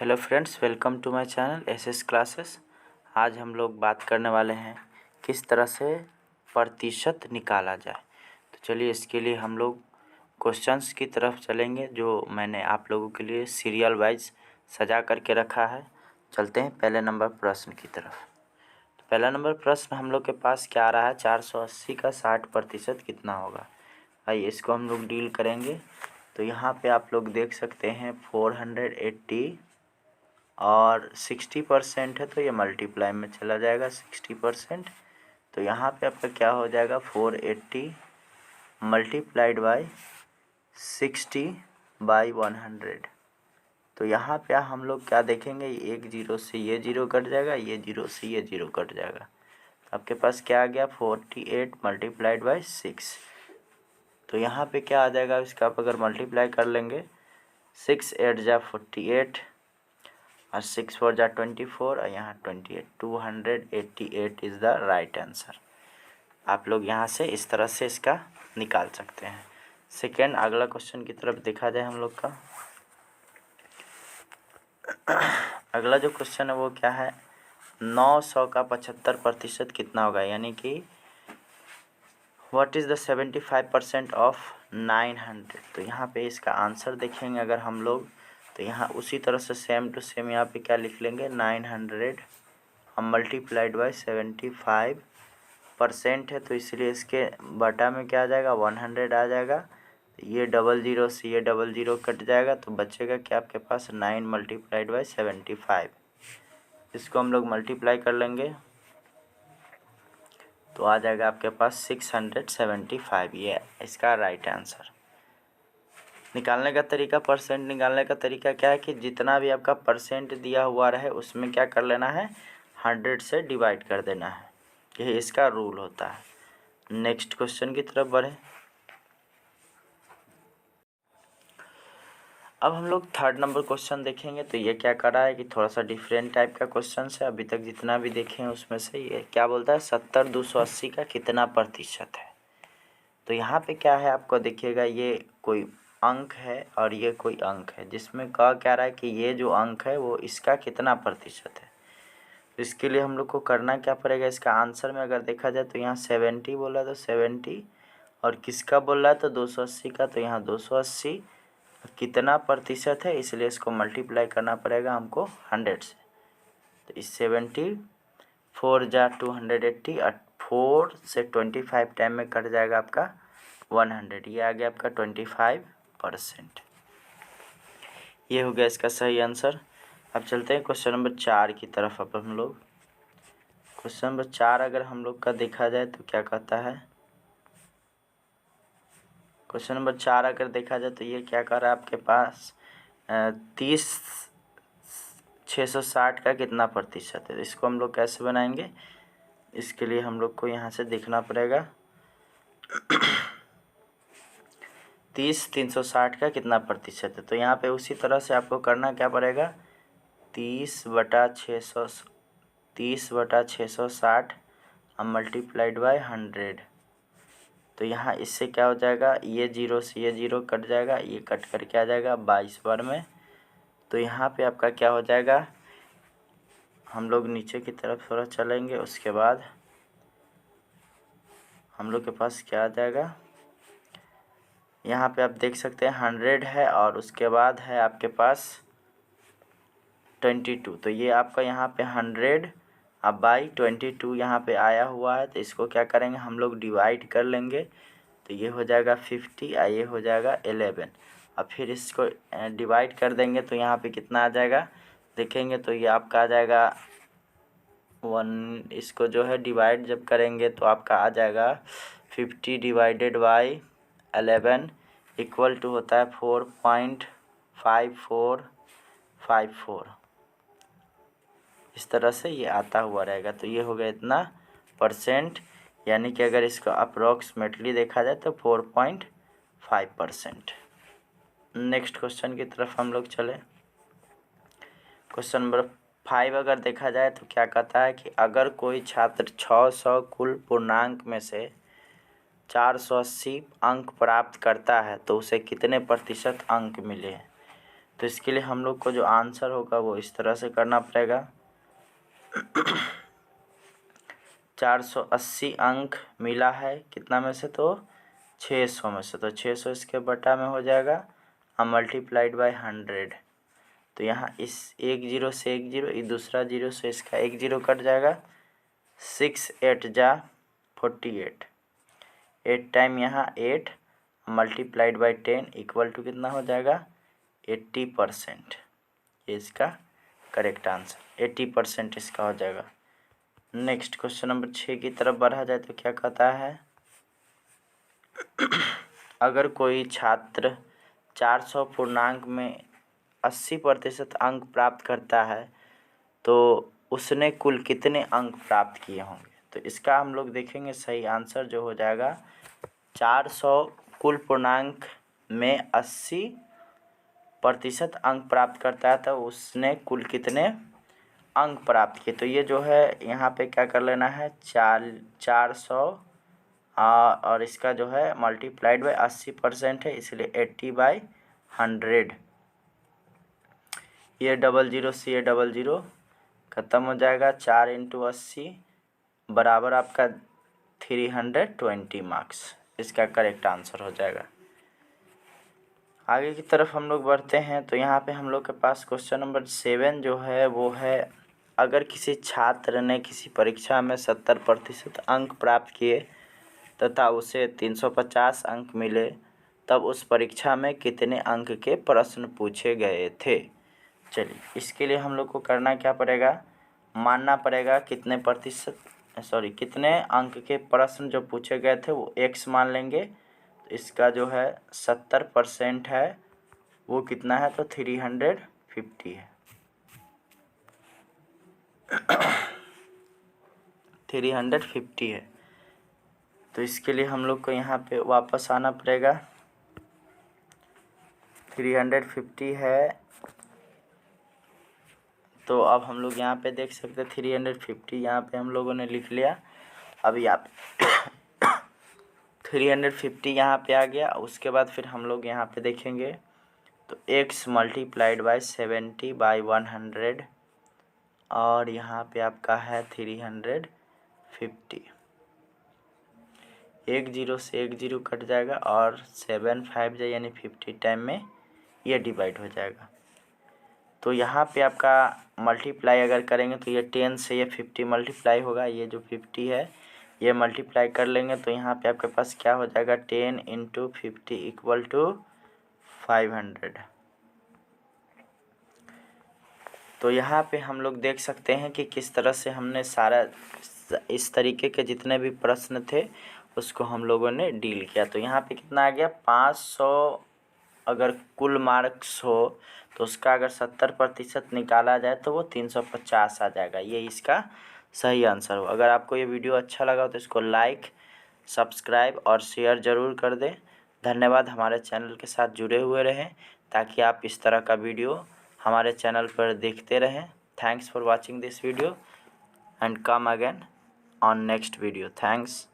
Hello friends, welcome to my channel SS classes. आज हम लोग बात करने वाले हैं किस तरह से प्रतिशत निकाला जाए। तो चलिए इसके लिए हम लोग क्वेश्चंस की तरफ चलेंगे जो मैंने आप लोगों के लिए सीरियल वाइज सजा करके रखा है। चलते हैं पहले नंबर प्रश्न की तरफ। तो पहला नंबर प्रश्न हम लोग के पास क्या आ रहा है, 480 का 60% कितना होगा। आइए इसको हम लोग डील करेंगे। तो यहाँ पे आप लोग देख सकते हैं 480 और 60% है तो ये मल्टीप्लाई में चला जाएगा 60%। तो यहाँ पे आपका क्या हो जाएगा 480 मल्टीप्लाइड बाई 60/100। तो यहाँ पे हम लोग क्या देखेंगे, एक जीरो से ये जीरो कट जाएगा, ये जीरो से ये जीरो कट जाएगा। तो आपके पास क्या आ गया 48 मल्टीप्लाइड बाई 6। तो यहाँ पे क्या आ जाएगा, इसका आप अगर मल्टीप्लाई कर लेंगे 6 8 जा 48 और 6 4 जा 24 और यहाँ 28, 288 इज़ द राइट आंसर। आप लोग यहाँ से इस तरह से इसका निकाल सकते हैं। सेकेंड, अगला क्वेश्चन की तरफ देखा जाए हम लोग का। अगला जो क्वेश्चन है वो क्या है, 900 का 75% कितना होगा, यानी कि व्हाट इज़ द 75% ऑफ 900। तो यहाँ पे इसका आंसर देखेंगे अगर हम लोग, तो यहाँ उसी तरह से सेम टू सेम यहाँ पे क्या लिख लेंगे, 900 हम मल्टीप्लाइड बाई 75% है तो इसलिए इसके बटा में क्या आ जाएगा 100 आ जाएगा। तो ये डबल ज़ीरो से ये डबल ज़ीरो कट जाएगा तो बचेगा क्या आपके पास 9 मल्टीप्लाइड बाई 75। इसको हम लोग मल्टीप्लाई कर लेंगे तो आ जाएगा आपके पास 675। ये इसका राइट आंसर। निकालने का तरीका, परसेंट निकालने का तरीका क्या है कि जितना भी आपका परसेंट दिया हुआ रहे उसमें क्या कर लेना है, 100 से डिवाइड कर देना है। यही इसका रूल होता है। नेक्स्ट क्वेश्चन की तरफ बढ़े। अब हम लोग थर्ड नंबर क्वेश्चन देखेंगे। तो ये क्या कर रहा है कि थोड़ा सा डिफरेंट टाइप का क्वेश्चन है। अभी तक जितना भी देखे हैं उसमें से ये क्या बोलता है, 70 280 का कितना प्रतिशत है। तो यहाँ पे क्या है आपको देखिएगा, ये कोई अंक है और ये कोई अंक है जिसमें कहा क्या रहा है कि ये जो अंक है वो इसका कितना प्रतिशत है। तो इसके लिए हम लोग को करना क्या पड़ेगा, इसका आंसर में अगर देखा जाए तो यहाँ 70 बोला तो 70 और किसका बोल रहा है तो 280 का, तो यहाँ 280 कितना प्रतिशत है इसलिए इसको मल्टीप्लाई करना पड़ेगा हमको 100 से। तो इस 70 4 जा 280 और 4 से 25 टाइम में कट जाएगा आपका 100। ये आ गया आपका 25%। ये हो गया इसका सही आंसर। अब चलते हैं क्वेश्चन नंबर 4 की तरफ। अब हम लोग क्वेश्चन नंबर 4 अगर हम लोग का देखा जाए तो क्या कहता है, क्वेश्चन नंबर 4 अगर देखा जाए तो ये क्या कर रहा है आपके पास 30 660 का कितना प्रतिशत है। इसको हम लोग कैसे बनाएंगे, इसके लिए हम लोग को यहाँ से देखना पड़ेगा 30 360 का कितना प्रतिशत है। तो यहाँ पे उसी तरह से आपको करना क्या पड़ेगा, 30/660 हम मल्टीप्लाइड बाई 100। तो यहाँ इससे क्या हो जाएगा, ये जीरो से ये जीरो कट जाएगा, ये कट करके आ जाएगा 22 बार में। तो यहाँ पे आपका क्या हो जाएगा, हम लोग नीचे की तरफ थोड़ा चलेंगे उसके बाद हम लोग के पास क्या आ जाएगा, यहाँ पे आप देख सकते हैं 100 है और उसके बाद है आपके पास 22। तो ये आपका यहाँ पे 100 अब बाई 22 यहाँ पे आया हुआ है। तो इसको क्या करेंगे हम लोग डिवाइड कर लेंगे। तो ये हो जाएगा 50 और ये हो जाएगा 11। अब फिर इसको डिवाइड कर देंगे तो यहाँ पे कितना आ जाएगा देखेंगे, तो ये आपका आ जाएगा 1। इसको जो है डिवाइड जब करेंगे तो आपका आ जाएगा 50 डिवाइडेड बाई 11 इक्वल टू होता है 4.5454। इस तरह से ये आता हुआ रहेगा। तो ये हो गया इतना परसेंट, यानी कि अगर इसको अप्रोक्सीमेटली देखा जाए तो 4.5%। नेक्स्ट क्वेश्चन की तरफ हम लोग चले। क्वेश्चन नंबर 5 अगर देखा जाए तो क्या कहता है कि अगर कोई छात्र 600 कुल पूर्णांक में से 480 अंक प्राप्त करता है तो उसे कितने प्रतिशत अंक मिले हैं। तो इसके लिए हम लोग को जो आंसर होगा वो इस तरह से करना पड़ेगा। 480 अंक मिला है कितना में से, तो 600 में से, तो 600 इसके बटा में हो जाएगा और मल्टीप्लाइड बाय 100। तो यहाँ इस एक जीरो से एक जीरो, ये दूसरा जीरो से इसका एक जीरो कट जाएगा। 6 8 जा 48, 8 टाइम यहाँ 8 मल्टीप्लाइड बाई 10 इक्वल टू कितना हो जाएगा 80%। ये इसका करेक्ट आंसर 80% इसका हो जाएगा। नेक्स्ट क्वेश्चन नंबर 6 की तरफ बढ़ा जाए तो क्या कहता है, अगर कोई छात्र 400 पूर्णांक में 80% अंक प्राप्त करता है तो उसने कुल कितने अंक प्राप्त किए होंगे। तो इसका हम लोग देखेंगे सही आंसर जो हो जाएगा 400 कुल पूर्णांक में 80% अंक प्राप्त करता है तो उसने कुल कितने अंक प्राप्त किए। तो ये जो है यहाँ पे क्या कर लेना है 400 और इसका जो है मल्टीप्लाइड बाई 80% है, इसलिए 80/100। ये डबल जीरो से ये डबल जीरो ख़त्म हो जाएगा। 4 × 80 बराबर आपका 320 मार्क्स इसका करेक्ट आंसर हो जाएगा। आगे की तरफ हम लोग बढ़ते हैं तो यहाँ पे हम लोग के पास क्वेश्चन नंबर 7 जो है वो है, अगर किसी छात्र ने किसी परीक्षा में 70% अंक प्राप्त किए तथा उसे 350 अंक मिले तब उस परीक्षा में कितने अंक के प्रश्न पूछे गए थे। चलिए इसके लिए हम लोग को करना क्या पड़ेगा, मानना पड़ेगा कितने अंक के प्रश्न जो पूछे गए थे वो x मान लेंगे। तो इसका जो है 70% है वो कितना है, तो 350 है। 350 है। तो इसके लिए हम लोग को यहाँ पे वापस आना पड़ेगा। 350 है तो अब हम लोग यहाँ पे देख सकते हैं 350 यहाँ पे हम लोगों ने लिख लिया। अब यहाँ पे 350 यहाँ पे आ गया। उसके बाद फिर हम लोग यहाँ पे देखेंगे तो x मल्टीप्लाइड बाई 70/100 और यहाँ पे आपका है 350। एक जीरो से एक जीरो कट जाएगा और 7 5 जाए यानी 50 टाइम में ये डिवाइड हो जाएगा। तो यहाँ पे आपका मल्टीप्लाई अगर करेंगे तो ये 10 से ये 50 मल्टीप्लाई होगा। ये जो 50 है ये मल्टीप्लाई कर लेंगे तो यहाँ पे आपके पास क्या हो जाएगा 10 × 50 इक्वल टू 500। तो यहाँ पे हम लोग देख सकते हैं कि किस तरह से हमने सारा इस तरीके के जितने भी प्रश्न थे उसको हम लोगों ने डील किया। तो यहाँ पे कितना आ गया 500 अगर कुल मार्क्स हो तो उसका अगर 70% निकाला जाए तो वो 350 आ जाएगा। ये इसका सही आंसर हो। अगर आपको ये वीडियो अच्छा लगा तो इसको लाइक सब्सक्राइब और शेयर ज़रूर कर दें। धन्यवाद। हमारे चैनल के साथ जुड़े हुए रहें ताकि आप इस तरह का वीडियो हमारे चैनल पर देखते रहें। Thanks for watching this video and come again on next video. Thanks.